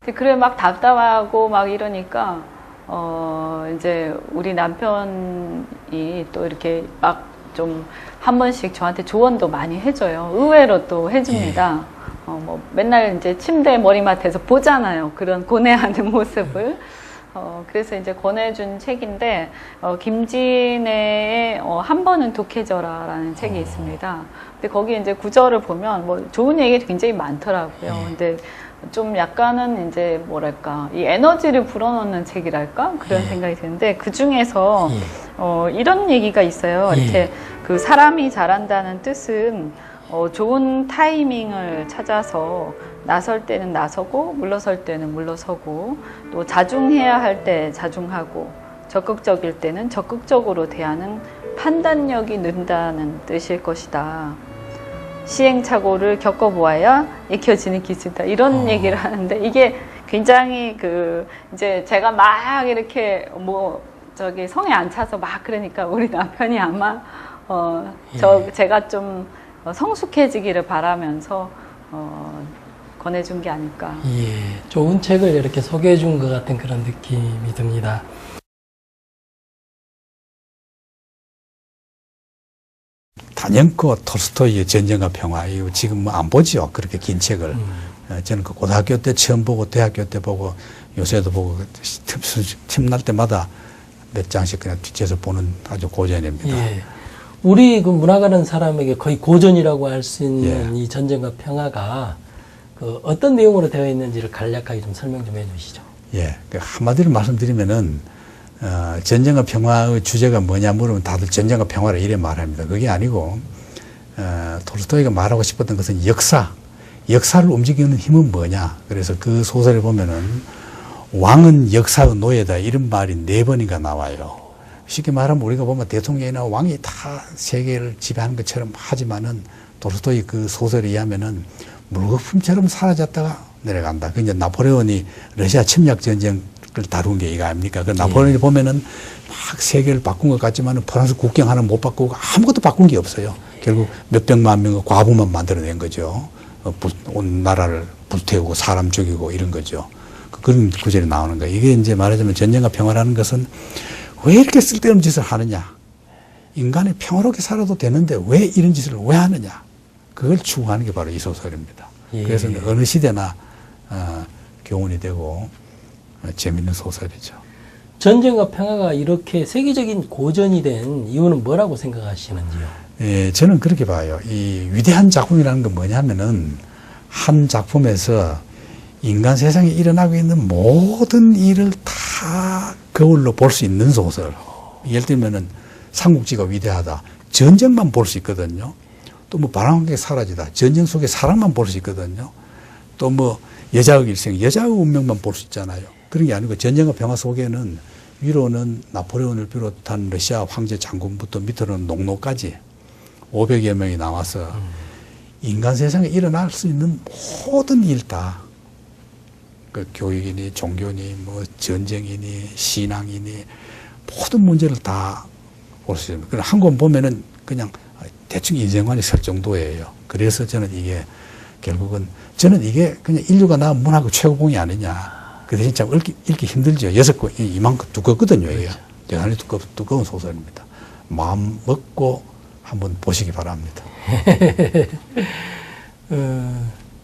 그래 막 답답하고 막 이러니까 이제 우리 남편이 또 이렇게 막 좀 한 번씩 저한테 조언도 많이 해줘요. 의외로 또 해줍니다. 뭐 맨날 이제 침대 머리맡에서 보잖아요. 그런 고뇌하는 모습을. 그래서 이제 권해준 책인데, 김진애의 한 번은 독해져라 라는 책이 있습니다. 근데 거기 이제 구절을 보면 뭐 좋은 얘기 굉장히 많더라고요. 근데 좀 약간은 이제 뭐랄까, 이 에너지를 불어넣는 책이랄까? 그런 생각이 드는데, 그 중에서, 이런 얘기가 있어요. 이렇게 그 사람이 잘한다는 뜻은, 좋은 타이밍을 찾아서 나설 때는 나서고 물러설 때는 물러서고 또 자중해야 할 때 자중하고 적극적일 때는 적극적으로 대하는 판단력이 는다는 뜻일 것이다. 시행착오를 겪어보아야 익혀지는 기술이다. 이런 얘기를 하는데 이게 굉장히 이제 제가 막 이렇게 저기 성에 안 차서 막 그러니까 우리 남편이 아마 제가 좀 성숙해지기를 바라면서 권해준 게 아닐까. 예, 좋은 책을 이렇게 소개해 준 것 같은 그런 느낌이 듭니다. 단연코 톨스토이의 전쟁과 평화, 이거 지금 뭐 안 보죠. 그렇게 긴 책을. 저는 그 고등학교 때 처음 보고 대학교 때 보고 요새도 보고 틈날 때마다 몇 장씩 그냥 뒤에서 보는 아주 고전입니다. 예. 우리 그 문학하는 사람에게 거의 고전이라고 할 수 있는 이 전쟁과 평화가 어떤 내용으로 되어 있는지를 간략하게 좀 설명 좀 해 주시죠. 예. 한마디로 말씀드리면은, 전쟁과 평화의 주제가 뭐냐 물으면 다들 전쟁과 평화를 이래 말합니다. 그게 아니고, 톨스토이가 말하고 싶었던 것은 역사를 움직이는 힘은 뭐냐. 그래서 그 소설을 보면은, 왕은 역사의 노예다. 이런 말이 4번인가 나와요. 쉽게 말하면 우리가 보면 대통령이나 왕이 다 세계를 지배하는 것처럼 하지만은 톨스토이 그 소설에 의하면은 물거품처럼 사라졌다가 내려간다. 그 이제 나폴레온이 러시아 침략 전쟁을 다룬 게 이거 아닙니까? 그 나폴레온이 보면은 막 세계를 바꾼 것 같지만은 프랑스 국경 하나 못 바꾸고 아무것도 바꾼 게 없어요. 결국 몇백만 명의 과부만 만들어낸 거죠. 온 나라를 불태우고 사람 죽이고 이런 거죠. 그런 구절이 나오는 거예요. 이게 이제 말하자면 전쟁과 평화라는 것은 왜 이렇게 쓸데없는 짓을 하느냐. 인간이 평화롭게 살아도 되는데 왜 이런 짓을 왜 하느냐. 그걸 추구하는 게 바로 이 소설입니다. 예. 그래서 어느 시대나 교훈이 되고 재밌는 소설이죠. 전쟁과 평화가 이렇게 세계적인 고전이 된 이유는 뭐라고 생각하시는지요? 예, 저는 그렇게 봐요. 이 위대한 작품이라는 건 뭐냐면은 한 작품에서 인간 세상에 일어나고 있는 모든 일을 다 거울로 볼 수 있는 소설. 예를 들면은 삼국지가 위대하다. 전쟁만 볼 수 있거든요. 또 뭐 바람하게 사라지다. 전쟁 속에 사람만 볼 수 있거든요. 또 뭐 여자의 일생, 여자의 운명만 볼 수 있잖아요. 그런 게 아니고 전쟁과 평화 속에는 위로는 나폴레온을 비롯한 러시아 황제 장군부터 밑으로는 농노까지 500여 명이 나와서 인간 세상에 일어날 수 있는 모든 일 다 그 교육이니 종교니 뭐 전쟁이니 신앙이니 모든 문제를 다 볼 수 있습니다. 그럼 한 권 보면은 그냥 대충 인생관이 설 정도예요. 그래서 저는 이게 결국은 저는 이게 그냥 인류가 나온 문학의 최고봉이 아니냐. 그 대신 참 읽기 힘들죠. 6권 이만큼 두껍거든요. 이게 대단히 두꺼운 소설입니다. 마음 먹고 한번 보시기 바랍니다.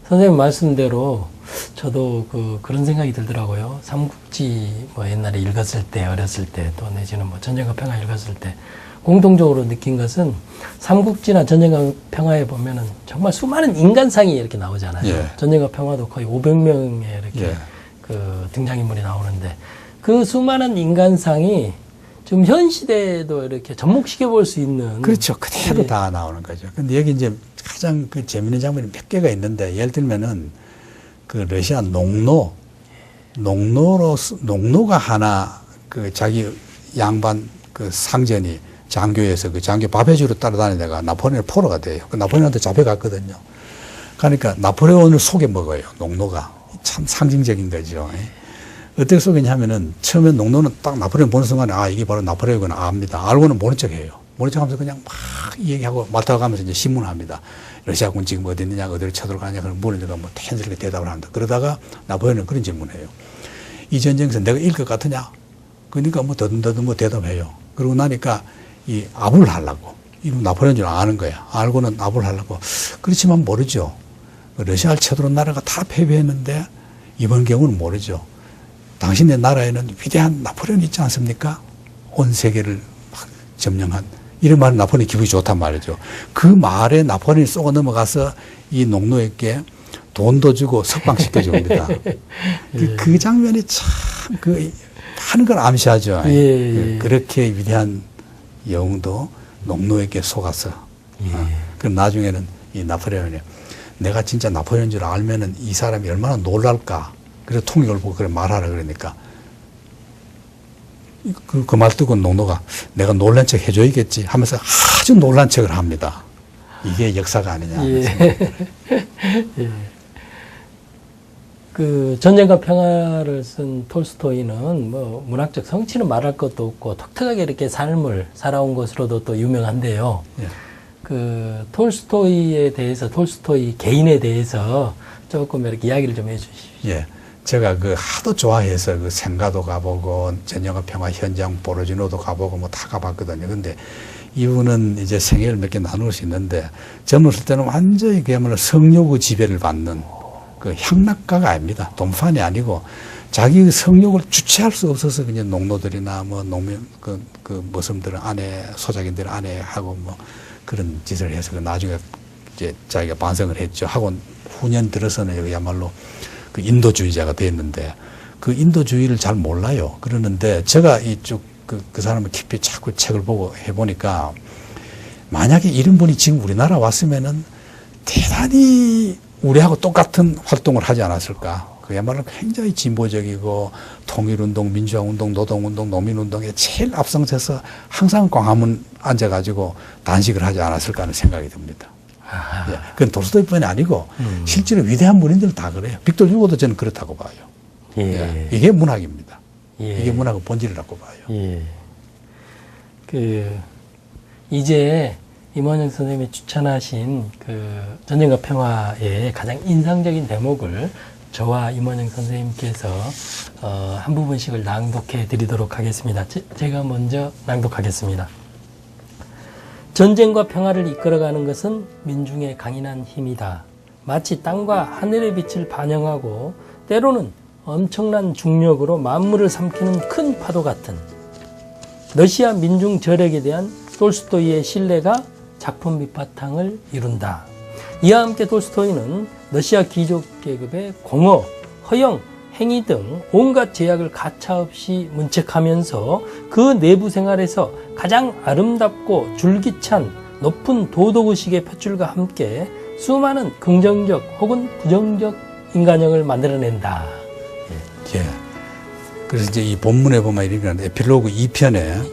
선생님 말씀대로 저도 그런 생각이 들더라고요. 삼국지 뭐 옛날에 읽었을 때, 어렸을 때, 또 내지는 뭐 전쟁과 평화 읽었을 때, 공통적으로 느낀 것은 삼국지나 전쟁과 평화에 보면은 정말 수많은 인간상이 이렇게 나오잖아요. 예. 전쟁과 평화도 거의 500명의 이렇게 등장인물이 나오는데 그 수많은 인간상이 좀 현 시대에도 이렇게 접목시켜 볼 수 있는. 그렇죠. 그대로 다 나오는 거죠. 근데 여기 이제 가장 재밌는 장면이 몇 개가 있는데 예를 들면은 그 러시아 농노가 하나 자기 양반 상전이 장교에서 그 장교 밥 해주러 따라다니다가 나폴레옹의 포로가 돼요. 그 나폴레옹한테 잡혀갔거든요. 그러니까 나폴레옹을 속여 먹어요. 농노가. 참 상징적인 거죠. 어떻게 속였냐면은 처음에 농노는 딱 나폴레옹 보는 순간에 이게 바로 나폴레옹이구나 압니다. 알고는 모른 척 해요. 모른 척 하면서 그냥 막 얘기하고 맡아가면서 이제 신문을 합니다. 러시아군 지금 어디 있느냐, 어디로 쳐들어가냐, 그럼 물으니까 뭐 텐스럽게 대답을 한다. 그러다가 나포레옹은 그런 질문해요. 이 전쟁에서 내가 이길 것 같으냐? 그러니까 뭐 더듬더듬 뭐 대답해요. 그러고 나니까 이 압을 하려고. 이놈 나포레옹인 줄 아는 거야. 알고는 압을 하려고. 그렇지만 모르죠. 러시아를 쳐들어온 나라가 다 패배했는데 이번 경우는 모르죠. 당신의 나라에는 위대한 나포레옹이 있지 않습니까? 온 세계를 막 점령한. 이런 말은 나포레옹이 기분이 좋단 말이죠. 그 말에 나포레옹이 쏘고 넘어가서 이 농노에게 돈도 주고 석방시켜 줍니다. 그 장면이 참 하는 걸 암시하죠. 그렇게 위대한 영웅도 농노에게 속아서. 그럼 나중에는 이 나포레옹이 내가 진짜 나포레옹인 줄 알면은 이 사람이 얼마나 놀랄까. 그래서 통역을 보고 그래 말하라 그러니까. 그 말 듣고 농노가 내가 놀란 척 해줘야겠지 하면서 아주 놀란 척을 합니다. 이게 역사가 아니냐. 그 전쟁과 평화를 쓴 톨스토이는 뭐 문학적 성취는 말할 것도 없고 독특하게 이렇게 삶을 살아온 것으로도 또 유명한데요. 그 톨스토이에 대해서 톨스토이 개인에 대해서 조금 이렇게 이야기를 좀 해주십시오. 예. 제가 그 하도 좋아해서 그 생가도 가보고 전쟁과 평화 현장 보로지노도 가보고 뭐 다 가봤거든요. 근데 이분은 이제 생애를 몇 개 나눌 수 있는데 젊었을 때는 완전히 그야말로 성욕의 지배를 받는 그 향락가가 아닙니다. 돈판이 아니고 자기 성욕을 주체할 수 없어서 그냥 농노들이나 뭐 농민 그 머슴들은 아내 소작인들은 아내하고 뭐 그런 짓을 해서 그 나중에 이제 자기가 반성을 했죠. 하고 후년 들어서는 여기야말로 그 인도주의자가 됐는데 그 인도주의를 잘 몰라요. 그러는데 제가 이쪽 그 사람을 깊이 자꾸 책을 보고 해보니까 만약에 이런 분이 지금 우리나라 왔으면은 대단히 우리하고 똑같은 활동을 하지 않았을까. 그야말로 굉장히 진보적이고 통일운동, 민주화운동, 노동운동, 노민운동에 제일 앞장서서 항상 광화문 앉아가지고 단식을 하지 않았을까 하는 생각이 듭니다. 예, 그건 톨스토이뿐이 아니고 실제로 위대한 문인들 다 그래요. 빅토르 휴고도 저는 그렇다고 봐요. 예, 이게 문학입니다. 이게 문학의 본질이라고 봐요. 이제 임원영 선생님이 추천하신 그 전쟁과 평화의 가장 인상적인 대목을 저와 임원영 선생님께서 한 부분씩을 낭독해 드리도록 하겠습니다. 제가 먼저 낭독하겠습니다. 전쟁과 평화를 이끌어가는 것은 민중의 강인한 힘이다. 마치 땅과 하늘의 빛을 반영하고 때로는 엄청난 중력으로 만물을 삼키는 큰 파도 같은 러시아 민중 절약에 대한 톨스토이의 신뢰가 작품 밑바탕을 이룬다. 이와 함께 톨스토이는 러시아 귀족 계급의 공허, 허영, 행위 등 온갖 제약을 가차없이 문책하면서 그 내부 생활에서 가장 아름답고 줄기찬 높은 도덕의식의 표출과 함께 수많은 긍정적 혹은 부정적 인간형을 만들어낸다. 예. 그래서 이제 이 본문에 보면 이런 에필로그 2편에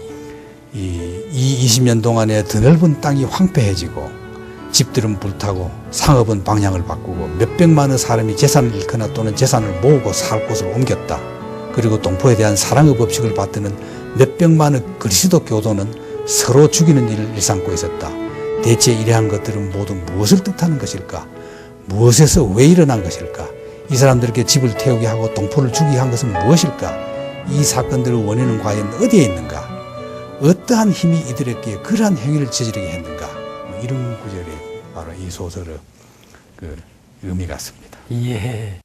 이 20년 동안에 드넓은 땅이 황폐해지고 집들은 불타고 상업은 방향을 바꾸고 몇백만의 사람이 재산을 잃거나 또는 재산을 모으고 살 곳을 옮겼다. 그리고 동포에 대한 사랑의 법칙을 받드는 몇백만의 그리스도 교도는 서로 죽이는 일을 일삼고 있었다. 대체 이러한 것들은 모두 무엇을 뜻하는 것일까? 무엇에서 왜 일어난 것일까? 이 사람들에게 집을 태우게 하고 동포를 죽이게 한 것은 무엇일까? 이 사건들의 원인은 과연 어디에 있는가? 어떠한 힘이 이들에게 그러한 행위를 저지르게 했는가? 이런 구절이 바로 이 소설의 그 의미 같습니다. 예.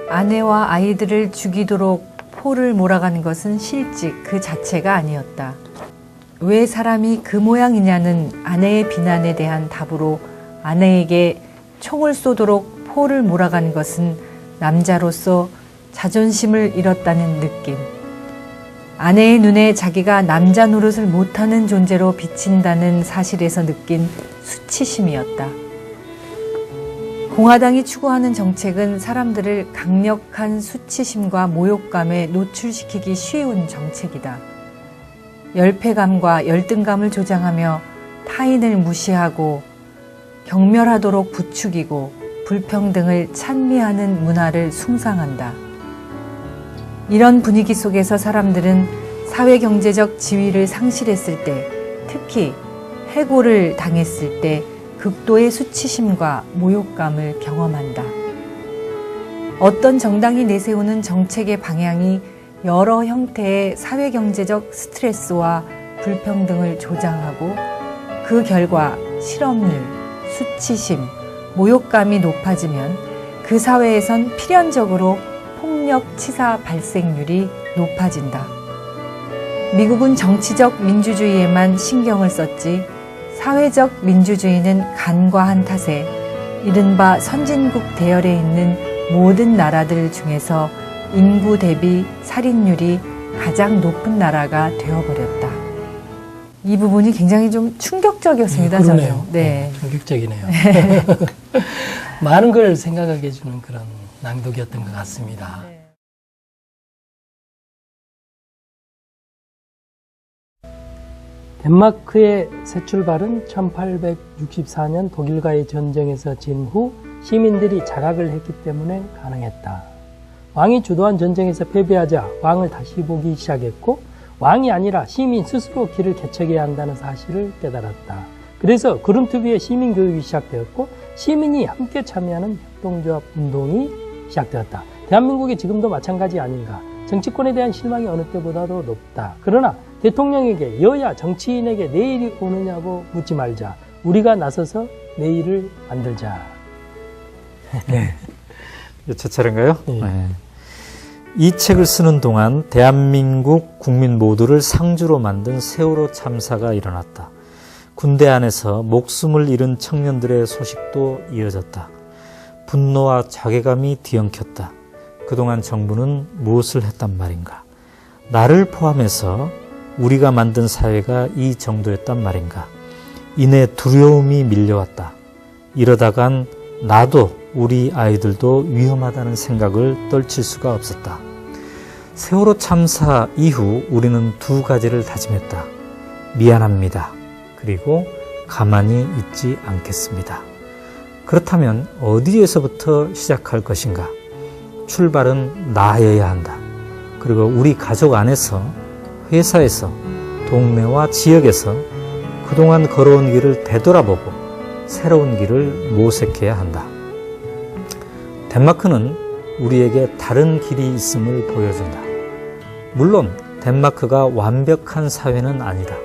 아내와 아이들을 죽이도록 포를 몰아가는 것은 실직 그 자체가 아니었다. 왜 사람이 그 모양이냐는 아내의 비난에 대한 답으로 아내에게 총을 쏘도록 포를 몰아가는 것은 남자로서 자존심을 잃었다는 느낌. 아내의 눈에 자기가 남자 노릇을 못하는 존재로 비친다는 사실에서 느낀 수치심이었다. 공화당이 추구하는 정책은 사람들을 강력한 수치심과 모욕감에 노출시키기 쉬운 정책이다. 열패감과 열등감을 조장하며 타인을 무시하고 경멸하도록 부추기고 불평등을 찬미하는 문화를 숭상한다. 이런 분위기 속에서 사람들은 사회경제적 지위를 상실했을 때 특히 해고를 당했을 때 극도의 수치심과 모욕감을 경험한다. 어떤 정당이 내세우는 정책의 방향이 여러 형태의 사회경제적 스트레스와 불평등을 조장하고 그 결과 실업률, 수치심, 모욕감이 높아지면 그 사회에선 필연적으로 폭력 치사 발생률이 높아진다. 미국은 정치적 민주주의에만 신경을 썼지 사회적 민주주의는 간과한 탓에 이른바 선진국 대열에 있는 모든 나라들 중에서 인구 대비 살인율이 가장 높은 나라가 되어버렸다. 이 부분이 굉장히 좀 충격적이었습니다. 그러네요. 저는. 네. 충격적이네요. 많은 걸 생각하게 해주는 그런 낭독이었던 것 같습니다. 네. 덴마크의 새 출발은 1864년 독일과의 전쟁에서 진 후 시민들이 자각을 했기 때문에 가능했다. 왕이 주도한 전쟁에서 패배하자 왕을 다시 보기 시작했고 왕이 아니라 시민 스스로 길을 개척해야 한다는 사실을 깨달았다. 그래서 구름투비의 시민 교육이 시작되었고 시민이 함께 참여하는 협동조합 운동이 시작되었다. 대한민국이 지금도 마찬가지 아닌가. 정치권에 대한 실망이 어느 때보다도 높다. 그러나 대통령에게 여야 정치인에게 내일이 오느냐고 묻지 말자. 우리가 나서서 내일을 만들자. 네. 제 차례인가요? 네. 네. 이 책을 쓰는 동안 대한민국 국민 모두를 상주로 만든 세월호 참사가 일어났다. 군대 안에서 목숨을 잃은 청년들의 소식도 이어졌다. 분노와 자괴감이 뒤엉켰다. 그동안 정부는 무엇을 했단 말인가? 나를 포함해서 우리가 만든 사회가 이 정도였단 말인가? 이내 두려움이 밀려왔다. 이러다간 나도 우리 아이들도 위험하다는 생각을 떨칠 수가 없었다. 세월호 참사 이후 우리는 두 가지를 다짐했다. 미안합니다. 그리고 가만히 있지 않겠습니다. 그렇다면 어디에서부터 시작할 것인가? 출발은 나여야 한다. 그리고 우리 가족 안에서, 회사에서, 동네와 지역에서 그동안 걸어온 길을 되돌아보고 새로운 길을 모색해야 한다. 덴마크는 우리에게 다른 길이 있음을 보여준다. 물론 덴마크가 완벽한 사회는 아니다.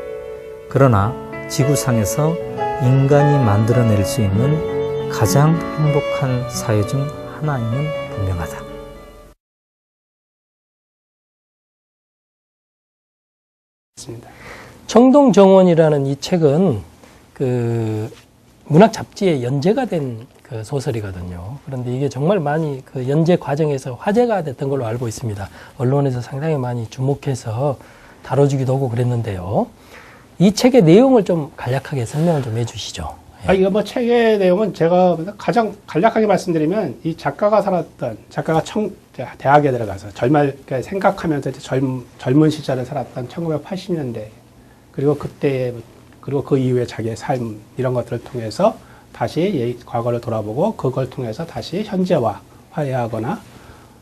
그러나 지구상에서 인간이 만들어낼 수 있는 가장 행복한 사회 중 하나임은 분명하다. 청동정원이라는 이 책은 그 문학 잡지에 연재가 된 그 소설이거든요. 그런데 이게 정말 많이 그 연재 과정에서 화제가 됐던 걸로 알고 있습니다. 언론에서 상당히 많이 주목해서 다뤄주기도 하고 그랬는데요. 이 책의 내용을 좀 간략하게 설명을 좀 해주시죠. 이거 뭐 책의 내용은 제가 가장 간략하게 말씀드리면 이 작가가 대학에 들어가서 생각하면서 이제 젊은 시절을 살았던 1980년대 그리고 그리고 그 이후에 자기의 삶 이런 것들을 통해서 다시 과거를 돌아보고 그걸 통해서 다시 현재와 화해하거나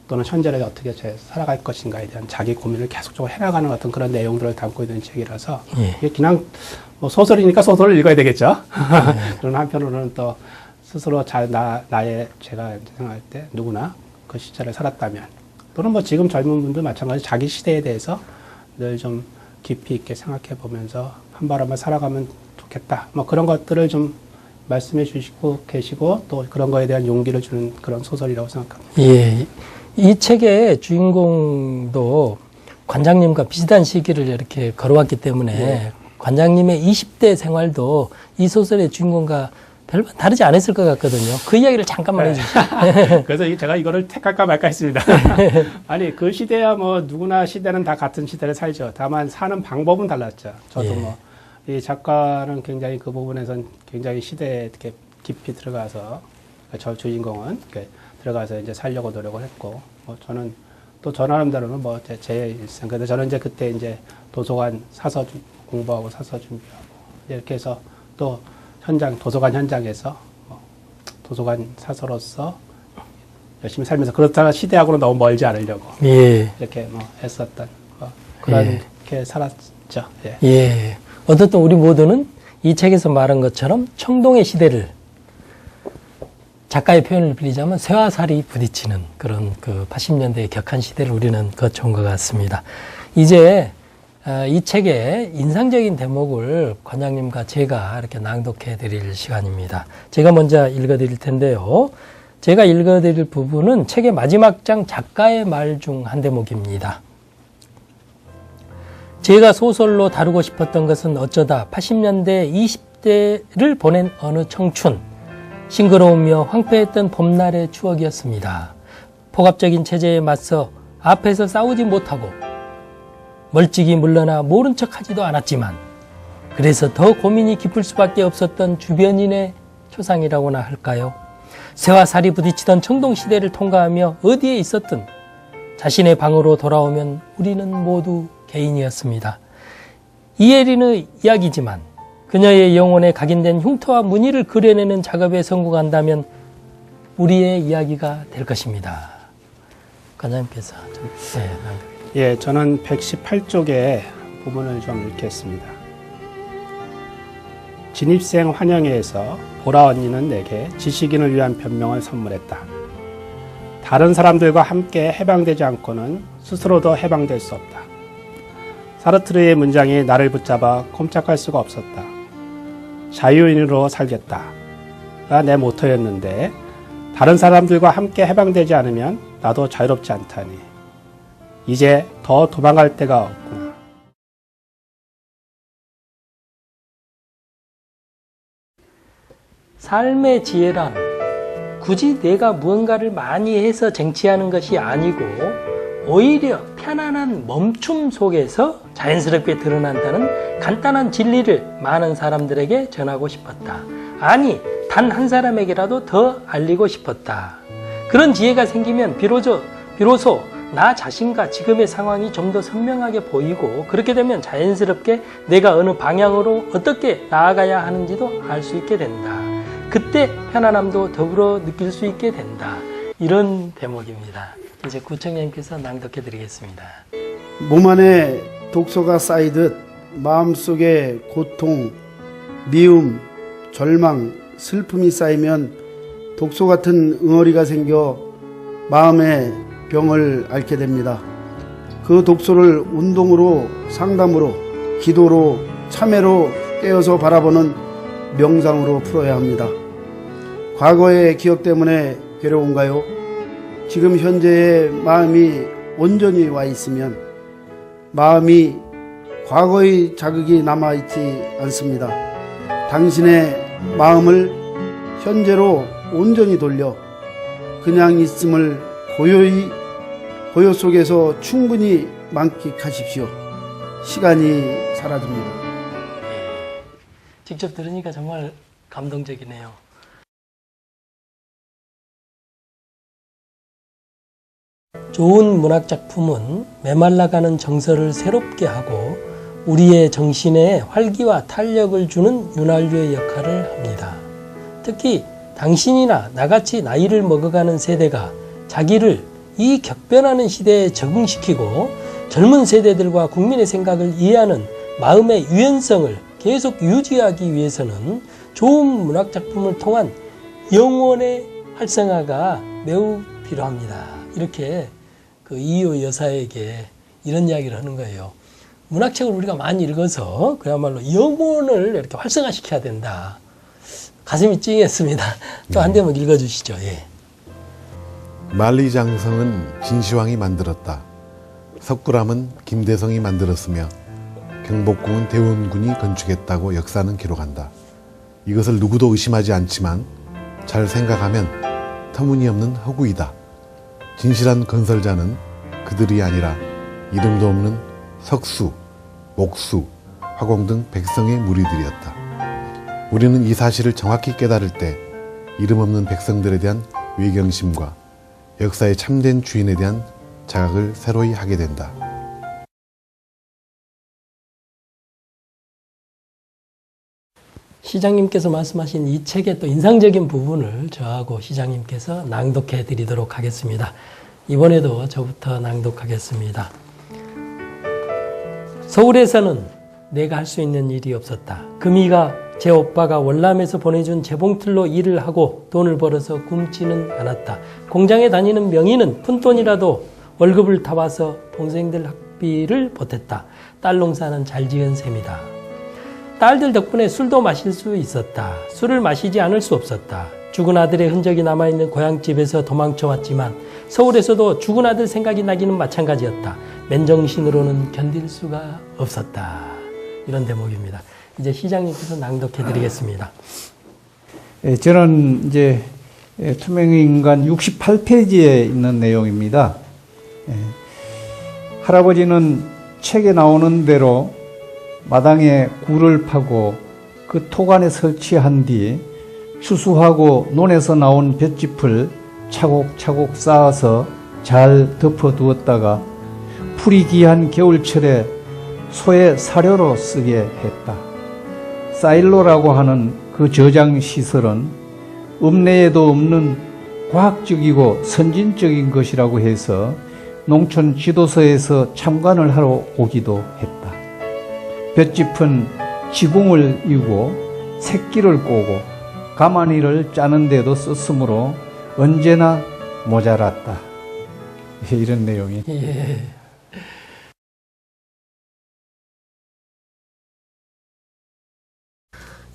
또는 현재를 어떻게 살아갈 것인가에 대한 자기 고민을 계속적으로 해나가는 어떤 그런 내용들을 담고 있는 책이라서 이게 그냥 뭐 소설이니까 소설을 읽어야 되겠죠. 그런 한편으로는 또 스스로 제가 생각할 때 누구나 그 시절을 살았다면 또는 뭐 지금 젊은 분들 마찬가지 자기 시대에 대해서 늘 좀 깊이 있게 생각해 보면서 한 발음을 살아가면 좋겠다. 뭐 그런 것들을 좀 말씀해 주시고 계시고 또 그런 거에 대한 용기를 주는 그런 소설이라고 생각합니다. 예. 이 책의 주인공도 관장님과 비슷한 시기를 이렇게 걸어왔기 때문에 관장님의 20대 생활도 이 소설의 주인공과 별반 다르지 않았을 것 같거든요. 그 이야기를 잠깐만 해주시죠. 그래서 제가 이거를 택할까 말까 했습니다. 아니, 그 시대야 뭐 누구나 시대는 다 같은 시대를 살죠. 다만 사는 방법은 달랐죠. 저도 이 작가는 굉장히 그 부분에선 굉장히 시대에 이렇게 깊이 들어가서 저 주인공은 이렇게 들어가서 이제 살려고 노력을 했고, 뭐 저는 또 저 나름대로는 뭐 제 일생. 근데 저는 이제 그때 이제 도서관 사서 공부하고 사서 준비하고 이렇게 해서 또 도서관 현장에서 도서관 사서로서 열심히 살면서 그렇다가 시대하고는 너무 멀지 않으려고 이렇게 뭐 했었던 그렇게 살았죠. 예. 어떻든 우리 모두는 이 책에서 말한 것처럼 청동의 시대를, 작가의 표현을 빌리자면 쇠와 살이 부딪히는 그런 그 80년대의 격한 시대를 우리는 거쳐온 것 같습니다. 이제 이 책의 인상적인 대목을 관장님과 제가 이렇게 낭독해 드릴 시간입니다. 제가 먼저 읽어 드릴 텐데요. 제가 읽어 드릴 부분은 책의 마지막 장 작가의 말 중 한 대목입니다. 제가 소설로 다루고 싶었던 것은 어쩌다 80년대 20대를 보낸 어느 청춘, 싱그러우며 황폐했던 봄날의 추억이었습니다. 폭압적인 체제에 맞서 앞에서 싸우지 못하고 멀찍이 물러나 모른 척하지도 않았지만 그래서 더 고민이 깊을 수밖에 없었던 주변인의 초상이라고나 할까요? 쇠와 살이 부딪히던 청동시대를 통과하며 어디에 있었든 자신의 방으로 돌아오면 우리는 모두 개인이었습니다. 이혜린의 이야기지만 그녀의 영혼에 각인된 흉터와 무늬를 그려내는 작업에 성공한다면 우리의 이야기가 될 것입니다. 관장님께서 예, 저는 118쪽의 부분을 좀 읽겠습니다. 진입생 환영회에서 보라 언니는 내게 지식인을 위한 변명을 선물했다. 다른 사람들과 함께 해방되지 않고는 스스로도 해방될 수 없다. 사르트르의 문장이 나를 붙잡아 꼼짝할 수가 없었다. 자유인으로 살겠다가 내 모토였는데 다른 사람들과 함께 해방되지 않으면 나도 자유롭지 않다니. 이제 더 도망갈 데가 없구나. 삶의 지혜란 굳이 내가 무언가를 많이 해서 쟁취하는 것이 아니고 오히려 편안한 멈춤 속에서 자연스럽게 드러난다는 간단한 진리를 많은 사람들에게 전하고 싶었다. 아니, 단 한 사람에게라도 더 알리고 싶었다. 그런 지혜가 생기면 비로소 나 자신과 지금의 상황이 좀 더 선명하게 보이고 그렇게 되면 자연스럽게 내가 어느 방향으로 어떻게 나아가야 하는지도 알 수 있게 된다. 그때 편안함도 더불어 느낄 수 있게 된다. 이런 대목입니다. 이제 구청장님께서 낭독해 드리겠습니다. 몸 안에 독소가 쌓이듯 마음속에 고통, 미움, 절망, 슬픔이 쌓이면 독소 같은 응어리가 생겨 마음의 병을 앓게 됩니다. 그 독소를 운동으로, 상담으로, 기도로, 참회로 떼어서 바라보는 명상으로 풀어야 합니다. 과거의 기억 때문에 괴로운가요? 지금 현재의 마음이 온전히 와 있으면 마음이 과거의 자극이 남아있지 않습니다. 당신의 마음을 현재로 온전히 돌려 그냥 있음을 고요 속에서 충분히 만끽하십시오. 시간이 사라집니다. 직접 들으니까 정말 감동적이네요. 좋은 문학작품은 메말라가는 정서를 새롭게 하고 우리의 정신에 활기와 탄력을 주는 윤활유의 역할을 합니다. 특히 당신이나 나같이 나이를 먹어가는 세대가 자기를 이 격변하는 시대에 적응시키고 젊은 세대들과 국민의 생각을 이해하는 마음의 유연성을 계속 유지하기 위해서는 좋은 문학작품을 통한 영혼의 활성화가 매우 필요합니다. 이렇게 그 이효 여사에게 이런 이야기를 하는 거예요. 문학책을 우리가 많이 읽어서 그야말로 영혼을 이렇게 활성화시켜야 된다. 가슴이 찡했습니다. 또 한 대목 읽어주시죠. 예. 만리장성은 진시황이 만들었다. 석굴암은 김대성이 만들었으며 경복궁은 대원군이 건축했다고 역사는 기록한다. 이것을 누구도 의심하지 않지만 잘 생각하면 터무니없는 허구이다. 진실한 건설자는 그들이 아니라 이름도 없는 석수, 목수, 화공 등 백성의 무리들이었다. 우리는 이 사실을 정확히 깨달을 때 이름 없는 백성들에 대한 외경심과 역사의 참된 주인에 대한 자각을 새로이 하게 된다. 시장님께서 말씀하신 이 책의 또 인상적인 부분을 저하고 시장님께서 낭독해 드리도록 하겠습니다. 이번에도 저부터 낭독하겠습니다. 서울에서는 내가 할 수 있는 일이 없었다. 금이가 제 오빠가 월남에서 보내준 재봉틀로 일을 하고 돈을 벌어서 굶지는 않았다. 공장에 다니는 명의는 푼돈이라도 월급을 타와서 동생들 학비를 보탰다. 딸 농사는 잘 지은 셈이다. 딸들 덕분에 술도 마실 수 있었다. 술을 마시지 않을 수 없었다. 죽은 아들의 흔적이 남아있는 고향집에서 도망쳐왔지만 서울에서도 죽은 아들 생각이 나기는 마찬가지였다. 맨정신으로는 견딜 수가 없었다. 이런 대목입니다. 이제 시장님께서 낭독해 드리겠습니다. 저는 이제 투명인간 68페이지에 있는 내용입니다. 할아버지는 책에 나오는 대로 마당에 굴을 파고 그 토간에 설치한 뒤 추수하고 논에서 나온 볏짚을 차곡차곡 쌓아서 잘 덮어두었다가 풀이 귀한 겨울철에 소의 사료로 쓰게 했다. 사일로라고 하는 그 저장 시설은 읍내에도 없는 과학적이고 선진적인 것이라고 해서 농촌 지도서에서 참관을 하러 오기도 했다. 볏짚은 지붕을 이고 새끼를 꼬고 가마니를 짜는 데도 썼으므로 언제나 모자랐다. 이런 내용이. 예.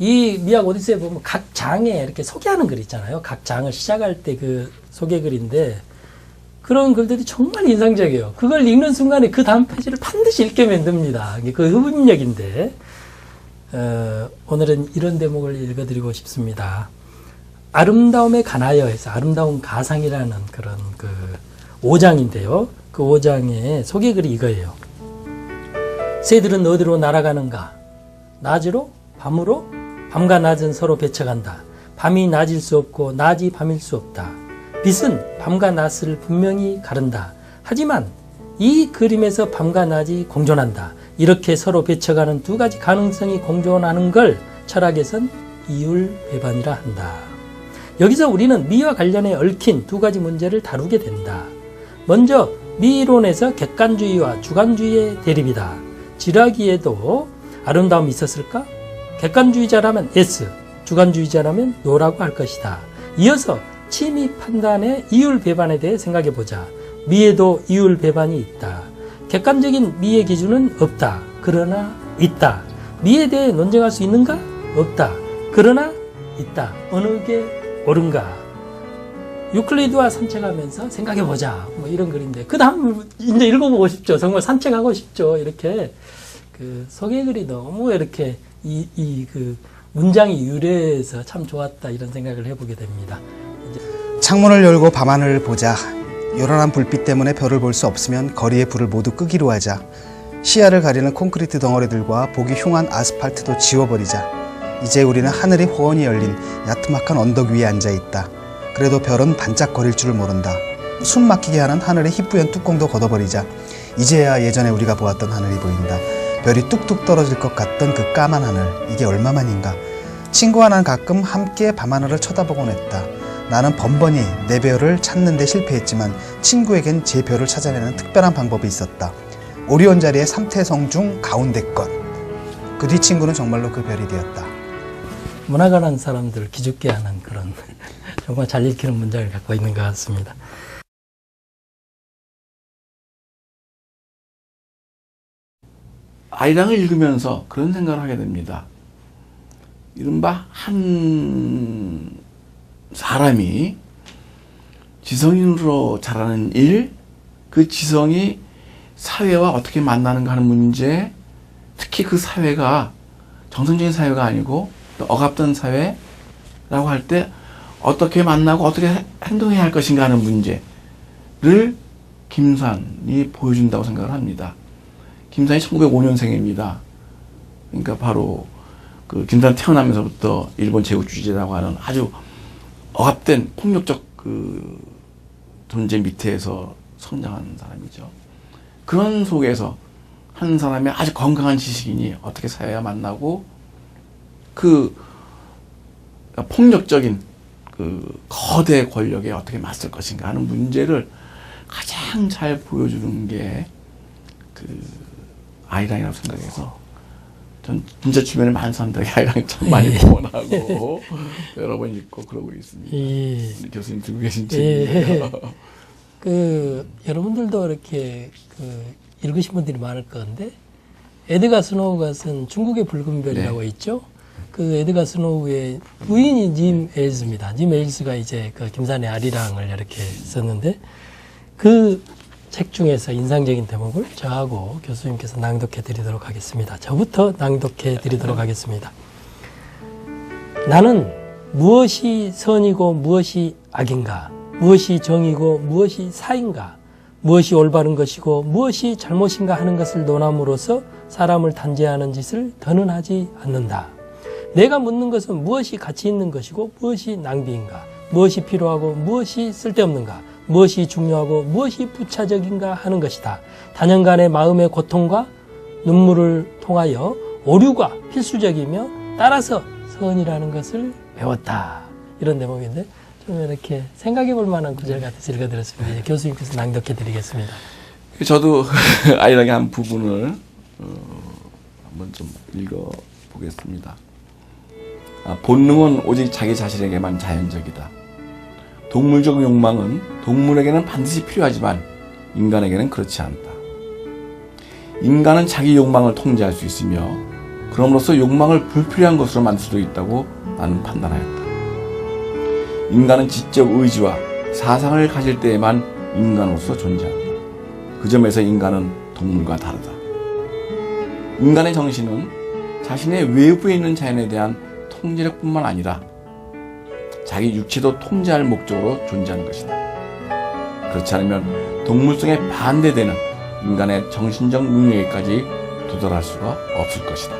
이 미학 오디세이에 보면 각 장에 이렇게 소개하는 글 있잖아요. 각 장을 시작할 때 그 소개 글인데 그런 글들이 정말 인상적이에요. 그걸 읽는 순간에 그 다음 페이지를 반드시 읽게 만듭니다. 그 흡입력인데 오늘은 이런 대목을 읽어드리고 싶습니다. 아름다움에 관하여 해서 아름다운 가상이라는 그런 그 5장인데요. 그 5장의 소개글이 이거예요. 새들은 어디로 날아가는가? 낮으로? 밤으로? 밤과 낮은 서로 배쳐간다. 밤이 낮일 수 없고 낮이 밤일 수 없다. 빛은 밤과 낮을 분명히 가른다. 하지만 이 그림에서 밤과 낮이 공존한다. 이렇게 서로 배쳐가는 두 가지 가능성이 공존하는 걸 철학에선 이율배반이라 한다. 여기서 우리는 미와 관련해 얽힌 두 가지 문제를 다루게 된다. 먼저 미이론에서 객관주의와 주관주의의 대립이다. 지라기에도 아름다움이 있었을까? 객관주의자라면 yes, 주관주의자라면 no라고 할 것이다. 이어서 취미 판단의 이율배반에 대해 생각해보자. 미에도 이율배반이 있다. 객관적인 미의 기준은 없다. 그러나 있다. 미에 대해 논쟁할 수 있는가? 없다. 그러나 있다. 어느 게 옳은가? 유클리드와 산책하면서 생각해보자. 뭐 이런 글인데 그 다음 이제 읽어보고 싶죠. 정말 산책하고 싶죠. 이렇게 그 소개글이 너무 이렇게 그 문장이 유래해서 참 좋았다 이런 생각을 해보게 됩니다. 창문을 열고 밤하늘을 보자. 요란한 불빛 때문에 별을 볼 수 없으면 거리의 불을 모두 끄기로 하자. 시야를 가리는 콘크리트 덩어리들과 보기 흉한 아스팔트도 지워버리자. 이제 우리는 하늘이 훤히 열린 야트막한 언덕 위에 앉아있다. 그래도 별은 반짝거릴 줄을 모른다. 숨 막히게 하는 하늘의 희뿌연 뚜껑도 걷어버리자. 이제야 예전에 우리가 보았던 하늘이 보인다. 별이 뚝뚝 떨어질 것 같던 그 까만 하늘, 이게 얼마만인가. 친구와 난 가끔 함께 밤하늘을 쳐다보곤 했다. 나는 번번이 내 별을 찾는 데 실패했지만 친구에겐 제 별을 찾아내는 특별한 방법이 있었다. 오리온 자리의 삼태성 중 가운데 것. 그 뒤 친구는 정말로 그 별이 되었다. 문화관한 사람들 기죽게 하는 그런 정말 잘 읽히는 문장을 갖고 있는 것 같습니다. 아이랑을 읽으면서 그런 생각을 하게 됩니다. 이른바 한 사람이 지성인으로 자라는 일, 그 지성이 사회와 어떻게 만나는가 하는 문제, 특히 그 사회가 정상적인 사회가 아니고 또 억압된 사회라고 할 때 어떻게 만나고 어떻게 행동해야 할 것인가 하는 문제를 김산이 보여준다고 생각을 합니다. 김산이 1905년생입니다. 그러니까 바로 그 김산 태어나면서부터 일본 제국주의자라고 하는 아주 억압된 폭력적 그 존재 밑에서 성장한 사람이죠. 그런 속에서 한 사람의 아주 건강한 지식인이 어떻게 사회와 만나고 그 폭력적인 그 거대 권력에 어떻게 맞설 것인가 하는 문제를 가장 잘 보여주는 게 그 아이랑이라고 생각해서 전 진짜 주변에 많은 사람들에게 하여간 참 많이 후원하고 여러 번 읽고 그러고 있습니다. 우리 교수님 들고 계신 책이에요. 여러분들도 이렇게 읽으신 분들이 많을 건데 에드가 스노우가 쓴 중국의 붉은 별이라고 있죠. 그 에드가 스노우의 부인이 님 에일스입니다. 님 에일스가 이제 그 김산의 아리랑을 이렇게 썼는데 그 책 중에서 인상적인 대목을 저하고 교수님께서 낭독해 드리도록 하겠습니다. 저부터 낭독해 드리도록 하겠습니다. 나는 무엇이 선이고 무엇이 악인가? 무엇이 정이고 무엇이 사인가? 무엇이 올바른 것이고 무엇이 잘못인가 하는 것을 논함으로써 사람을 단죄하는 짓을 더는 하지 않는다. 내가 묻는 것은 무엇이 가치 있는 것이고 무엇이 낭비인가? 무엇이 필요하고 무엇이 쓸데없는가? 무엇이 중요하고 무엇이 부차적인가 하는 것이다. 단연간의 마음의 고통과 눈물을 통하여 오류가 필수적이며 따라서 선이라는 것을 배웠다. 이런 대목인데 좀 이렇게 생각해 볼 만한 구절 같아서 읽어드렸습니다. 이제 교수님께서 낭독해 드리겠습니다. 저도 아이랑의 한 부분을 한번 좀 읽어보겠습니다. 본능은 오직 자기 자신에게만 자연적이다. 동물적 욕망은 동물에게는 반드시 필요하지만 인간에게는 그렇지 않다. 인간은 자기 욕망을 통제할 수 있으며 그럼으로써 욕망을 불필요한 것으로 만들 수도 있다고 나는 판단하였다. 인간은 지적 의지와 사상을 가질 때에만 인간으로서 존재한다. 그 점에서 인간은 동물과 다르다. 인간의 정신은 자신의 외부에 있는 자연에 대한 통제력뿐만 아니라 자기 육체도 통제할 목적으로 존재하는 것이다. 그렇지 않으면 동물성에 반대되는 인간의 정신적 능력에까지 도달할 수가 없을 것이다.